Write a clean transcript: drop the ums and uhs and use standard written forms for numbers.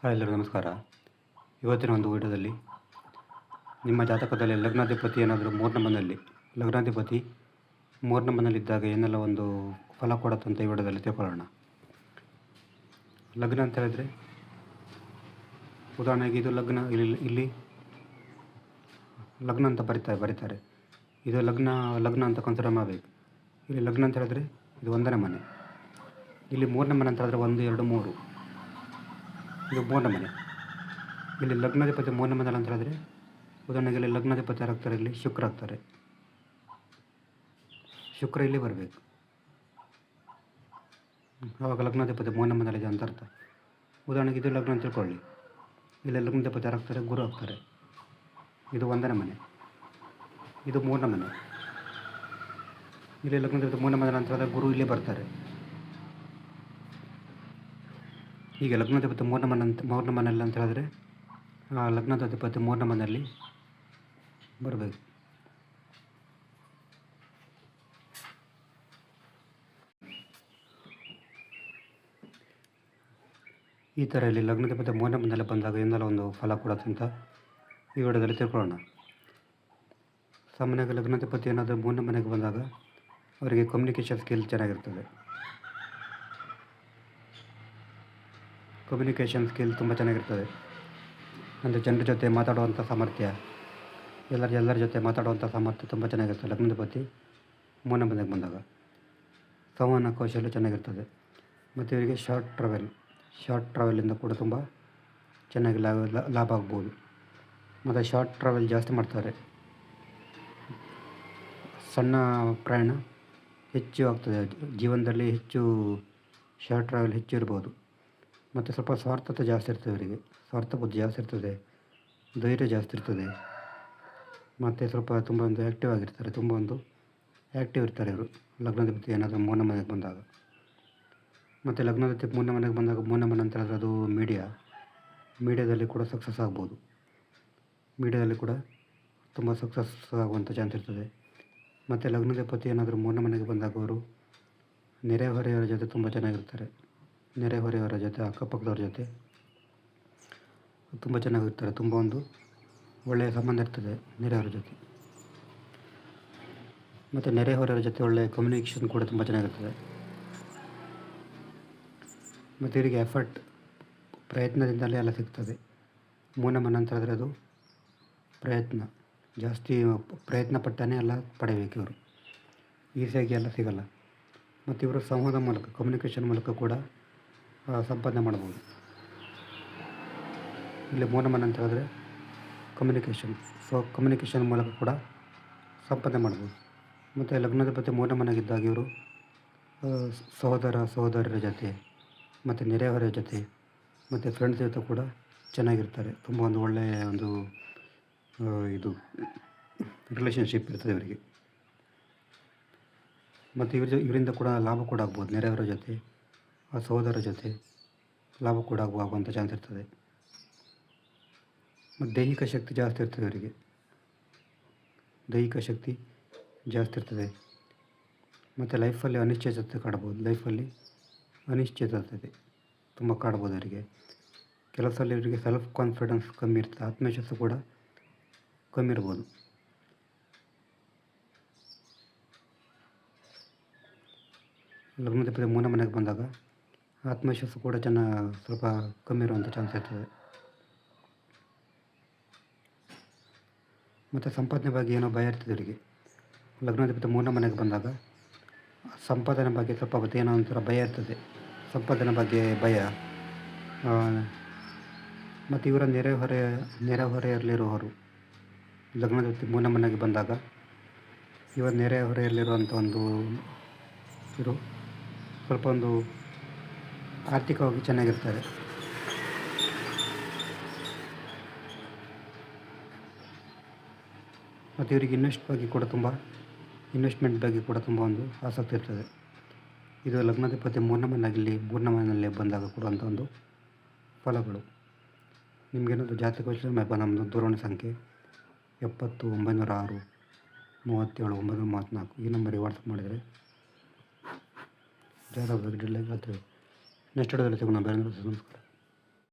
Hi ಎಲ್ಲರಿಗೂ ನಮಸ್ಕಾರ. ಇವತ್ತಿನ ಒಂದು ವಿಡಿಯೋದಲ್ಲಿ ನಿಮ್ಮ ಜಾತಕದಲ್ಲಿ ಲಗ್ನಾಧಿಪತಿ ಏನಾದರೂ ಮೂರನೇ ಮನೆಯಲ್ಲಿ ಲಗ್ನಾಧಿಪತಿ ಮೂರನೇ ಮನೆಯಲ್ಲಿದ್ದಾಗ ಏನೆಲ್ಲ ಒಂದು ಫಲ ಕೊಡುತ್ತಂತ ಈ ವಿಡಿಯೋದಲ್ಲಿ ತಿಳ್ಕೊಳ್ಳೋಣ. ಲಗ್ನ ಅಂತ ಹೇಳಿದರೆ ಉದಾಹರಣೆಗೆ ಇದು ಲಗ್ನ, ಇಲ್ಲಿ ಲಗ್ನ ಅಂತ ಬರೀತಾರೆ. ಇದು ಲಗ್ನ ಅಂತ ಕನ್ಸಿಡರ್ ಮಾಡಬೇಕು. ಇಲ್ಲಿ ಲಗ್ನ ಅಂತ ಹೇಳಿದ್ರೆ ಇದು ಒಂದನೇ ಮನೆ. ಇಲ್ಲಿ ಮೂರನೇ ಮನೆ ಅಂತ ಹೇಳಿದ್ರೆ 1, 2, 3 ಇದು ಮೂರನೇ ಮನೆ. ಇಲ್ಲಿ ಲಗ್ನಾಧಿಪತಿ ಮೂರನೇ ಮನೆ ಅಂತ ಹೇಳಿದ್ರೆ ಉದಾಹರಣೆಗೆ ಇಲ್ಲಿ ಲಗ್ನಾಧಿಪತಿ ಯಾರಾಗ್ತಾರೆ, ಇಲ್ಲಿ ಶುಕ್ರ ಆಗ್ತಾರೆ. ಶುಕ್ರ ಇಲ್ಲಿ ಬರಬೇಕು, ಆವಾಗ ಲಗ್ನಾಧಿಪತಿ ಮೂರನೇ ಮನೆಯಲ್ಲಿದೆ ಅಂತ ಅರ್ಥ. ಉದಾಹರಣೆಗೆ ಇದು ಲಗ್ನ ಅಂತ ತಿಳ್ಕೊಳ್ಳಿ, ಇಲ್ಲಿ ಲಗ್ನಾಧಿಪತಿ ಯಾರಾಗ್ತಾರೆ, ಗುರು ಆಗ್ತಾರೆ. ಇದು ಒಂದನೇ ಮನೆ, ಇದು ಮೂರನೇ ಮನೆ. ಇಲ್ಲಿ ಲಗ್ನಾಧಿಪತಿ ಮೂರನೇ ಮನೆ ಅಂತ ಹೇಳಿದ್ರೆ ಗುರು ಇಲ್ಲಿ ಬರ್ತಾರೆ. ಹೀಗೆ ಲಗ್ನಾಧಿಪತಿ ಮೂರನೇ ಮನೆಯಲ್ಲಿ ಅಂತ ಹೇಳಿದ್ರೆ ಲಗ್ನಾಧಿಪತಿ ಮೂರನೇ ಮನೆಯಲ್ಲಿ ಬರಬೇಕು. ಈ ಥರ ಇಲ್ಲಿ ಲಗ್ನಾಧಿಪತಿ ಮೂರನೇ ಮನೆಯಲ್ಲಿ ಬಂದಾಗ ಏನೆಲ್ಲ ಒಂದು ಫಲ ಕೊಡುತ್ತಂತ ಈ ವಿಡಿಯೋದಲ್ಲಿ ತಿಳ್ಕೊಳ್ಳೋಣ. ಸಾಮಾನ್ಯವಾಗಿ ಲಗ್ನಾಧಿಪತಿ ಏನಾದರೂ ಮೂರನೇ ಮನೆಗೆ ಬಂದಾಗ ಅವರಿಗೆ ಕಮ್ಯುನಿಕೇಷನ್ ಸ್ಕಿಲ್ ಚೆನ್ನಾಗಿರ್ತದೆ. ಕಮ್ಯುನಿಕೇಷನ್ ಸ್ಕಿಲ್ ತುಂಬ ಚೆನ್ನಾಗಿರ್ತದೆ. ಅಂದರೆ ಜನರ ಜೊತೆ ಮಾತಾಡುವಂಥ ಸಾಮರ್ಥ್ಯ, ಎಲ್ಲರ ಜೊತೆ ಮಾತಾಡುವಂಥ ಸಾಮರ್ಥ್ಯ ತುಂಬ ಚೆನ್ನಾಗಿರ್ತದೆ. ಲಗ್ನಾಧಿಪತಿ ಮೂರನೇ ಮನೆಗೆ ಬಂದಾಗ ಸಂವಹನ ಕೌಶಲ್ಯ ಚೆನ್ನಾಗಿರ್ತದೆ. ಮತ್ತು ಇವರಿಗೆ ಶಾರ್ಟ್ ಟ್ರಾವೆಲಿಂದ ಕೂಡ ತುಂಬ ಚೆನ್ನಾಗಿ ಲಾಭ ಆಗ್ಬೋದು. ಮತ್ತು ಶಾರ್ಟ್ ಟ್ರಾವೆಲ್ ಜಾಸ್ತಿ ಮಾಡ್ತಾರೆ. ಸಣ್ಣ ಪ್ರಯಾಣ ಹೆಚ್ಚು ಆಗ್ತದೆ ಜೀವನದಲ್ಲಿ, ಹೆಚ್ಚು ಶಾರ್ಟ್ ಟ್ರಾವೆಲ್ ಹೆಚ್ಚು ಇರ್ಬೋದು. ಮತ್ತು ಸ್ವಲ್ಪ ಸ್ವಾರ್ಥತೆ ಜಾಸ್ತಿ ಇರ್ತದೆ ಇವರಿಗೆ, ಸ್ವಾರ್ಥ ಬುದ್ಧಿ ಜಾಸ್ತಿ ಇರ್ತದೆ, ಧೈರ್ಯ ಜಾಸ್ತಿ ಇರ್ತದೆ. ಮತ್ತು ಸ್ವಲ್ಪ ತುಂಬ ಒಂದು ಆ್ಯಕ್ಟಿವ್ ಆಗಿರ್ತಾರೆ, ತುಂಬ ಒಂದು ಆ್ಯಕ್ಟಿವ್ ಇರ್ತಾರೆ ಇವರು ಲಗ್ನಾಧಿಪತಿ ಏನಾದರೂ ಮೂರನೇ ಮನೆಗೆ ಬಂದಾಗ. ಮತ್ತು ಲಗ್ನಾಧಿಪತಿ ಮೂರನೇ ಮನೆಗೆ ಬಂದಾಗ, ಮೂರನೇ ಮನೆ ಅಂತ ಹೇಳಿದ್ರೆ ಅದು ಮೀಡಿಯಾದಲ್ಲಿ ಕೂಡ ಸಕ್ಸಸ್ ಆಗ್ಬೋದು. ಮೀಡಿಯಾದಲ್ಲಿ ಕೂಡ ತುಂಬ ಸಕ್ಸಸ್ ಆಗುವಂಥ ಚಾನ್ಸ್ ಇರ್ತದೆ. ಮತ್ತು ಲಗ್ನಾಧಿಪತಿ ಏನಾದರೂ ಮೂರನೇ ಮನೆಗೆ ಬಂದಾಗ ಅವರು ನೆರೆಹೊರೆಯವರ ಜೊತೆ ತುಂಬ ಚೆನ್ನಾಗಿರ್ತಾರೆ. ನೆರೆಹೊರೆಯವರ ಜೊತೆ, ಅಕ್ಕಪಕ್ಕದವ್ರ ಜೊತೆ ತುಂಬ ಚೆನ್ನಾಗಿರ್ತಾರೆ. ತುಂಬ ಒಂದು ಒಳ್ಳೆಯ ಸಂಬಂಧ ಇರ್ತದೆ ನೆರೆಹೊರೆಯವರ ಜೊತೆ. ಮತ್ತು ನೆರೆಹೊರೆಯವರ ಜೊತೆ ಒಳ್ಳೆಯ ಕಮ್ಯುನಿಕೇಷನ್ ಕೂಡ ತುಂಬ ಚೆನ್ನಾಗಿರ್ತದೆ. ಮತ್ತು ಇವರಿಗೆ ಎಫರ್ಟ್, ಪ್ರಯತ್ನದಿಂದಲೇ ಎಲ್ಲ ಸಿಗ್ತದೆ. ಮೂರನೇ ಮನೆ ಅಂತ ಹೇಳಿದ್ರೆ ಅದು ಪ್ರಯತ್ನ ಜಾಸ್ತಿ, ಪ್ರಯತ್ನ ಪಟ್ಟನೇ ಎಲ್ಲ ಪಡೆಯಬೇಕು ಇವರು, ಈಸಿಯಾಗಿ ಎಲ್ಲ ಸಿಗಲ್ಲ. ಮತ್ತು ಇವರು ಸಂವಾದ ಮೂಲಕ, ಕಮ್ಯುನಿಕೇಷನ್ ಮೂಲಕ ಕೂಡ ಸಂಪಾದನೆ ಮಾಡ್ಬೋದು. ಇಲ್ಲಿ ಮೂರನೇ ಮನೆ ಅಂತ ಹೇಳಿದ್ರೆ ಕಮ್ಯುನಿಕೇಷನ್ ಮೂಲಕ ಕೂಡ ಸಂಪಾದನೆ ಮಾಡ್ಬೋದು. ಮತ್ತು ಲಗ್ನಾಧಿಪತಿ ಮೂರನೇ ಮನೆಗಿದ್ದಾಗ ಇವರು ಸಹೋದರರ ಜೊತೆ ಮತ್ತು ನೆರೆಹೊರೆಯ ಜೊತೆ ಮತ್ತು ಫ್ರೆಂಡ್ಸ್ ಜೊತೆ ಕೂಡ ಚೆನ್ನಾಗಿರ್ತಾರೆ. ತುಂಬ ಒಂದು ಒಳ್ಳೆಯ ಒಂದು ಇದು ರಿಲೇಷನ್ಶಿಪ್ ಇರ್ತದೆ ಇವರಿಗೆ. ಮತ್ತು ಇವರಿಂದ ಕೂಡ ಲಾಭ ಕೂಡ ಆಗ್ಬೋದು. ನೆರೆಯವರ ಜೊತೆ, ಸಹೋದರರ ಜೊತೆ ಲಾಭ ಕೂಡ ಆಗುವಂಥ ಚಾನ್ಸ್ ಇರ್ತದೆ. ಮತ್ತು ದೈಹಿಕ ಶಕ್ತಿ ಜಾಸ್ತಿ ಇರ್ತದೆ ಇವರಿಗೆ, ದೈಹಿಕ ಶಕ್ತಿ ಜಾಸ್ತಿ ಇರ್ತದೆ. ಮತ್ತು ಲೈಫಲ್ಲಿ ಅನಿಶ್ಚಿತತೆ ಕಾಡ್ಬೋದು. ಲೈಫಲ್ಲಿ ಅನಿಶ್ಚಿತತೆ ತುಂಬ ಕಾಡ್ಬೋದು ಇವರಿಗೆ. ಕೆಲಸದಲ್ಲಿ ಇವರಿಗೆ ಸೆಲ್ಫ್ ಕಾನ್ಫಿಡೆನ್ಸ್ ಕಮ್ಮಿ ಇರ್ತದೆ, ಆತ್ಮವಿಶ್ವಾಸ ಕೂಡ ಕಮ್ಮಿ ಇರ್ಬೋದು. ಲಗ್ನಾಧಿಪತಿ ಮೂರನೇ ಮನೆಗೆ ಬಂದಾಗ ಆತ್ಮವಿಶ್ವಾಸ ಕೂಡ ಸ್ವಲ್ಪ ಕಮ್ಮಿ ಇರುವಂಥ ಚಾನ್ಸ್ ಇರ್ತದೆ. ಮತ್ತು ಸಂಪಾದನೆ ಬಗ್ಗೆ ಏನೋ ಭಯ ಇರ್ತದೆ ಇವರಿಗೆ. ಲಗ್ನಾಧಿಪತಿ ಮೂರನೇ ಮನೆಗೆ ಬಂದಾಗ ಸಂಪಾದನೆ ಬಗ್ಗೆ ಸ್ವಲ್ಪ ಏನೋ ಒಂಥರ ಭಯ ಇರ್ತದೆ, ಸಂಪಾದನೆ ಬಗ್ಗೆ ಭಯ. ಮತ್ತು ಇವರ ನೆರೆಹೊರೆಯಲ್ಲಿರುವವರು ಲಗ್ನಾಧಿಪತಿ ಮೂರನೇ ಮನೆಗೆ ಬಂದಾಗ ಇವರ ನೆರೆಹೊರೆಯಲ್ಲಿರುವಂಥ ಒಂದು ಇವರು ಸ್ವಲ್ಪ ಒಂದು ಆರ್ಥಿಕವಾಗಿ ಚೆನ್ನಾಗಿರ್ತಾರೆ. ಮತ್ತು ಇವರಿಗೆ ಇನ್ವೆಸ್ಟ್ಮೆಂಟ್ ಬಗ್ಗೆ ಕೂಡ ತುಂಬ ಒಂದು ಆಸಕ್ತಿ ಇರ್ತದೆ. ಇದು ಲಗ್ನಾಧಿಪತಿ ಮೂರನೇ ಮನೆಯಲ್ಲಿ ಬಂದಾಗ ಕೊಡುವಂಥ ಒಂದು ಫಲಗಳು. ನಿಮಗೇನಾದರೂ ಜಾತಕ ವಿಶ್ಲೇಷಣೆ ನಮ್ಮದು ದೂರವಾಣಿ ಸಂಖ್ಯೆ 70 906 37 934 ಈ ನಂಬರಿಗೆ ವಾಟ್ಸಪ್ ಮಾಡಿದರೆ ಜಾತಕ ಬಗ್ಗೆ ಡೀಟೇಲ್ ಆಗಿ ಹೇಳ್ತೇವೆ. ನೆಕ್ಸ್ಟ್ ವಿಡಿಯೋದಲ್ಲಿ ಸಿಗೋಣ. ಬೇರೆ ನಮಸ್ಕಾರ.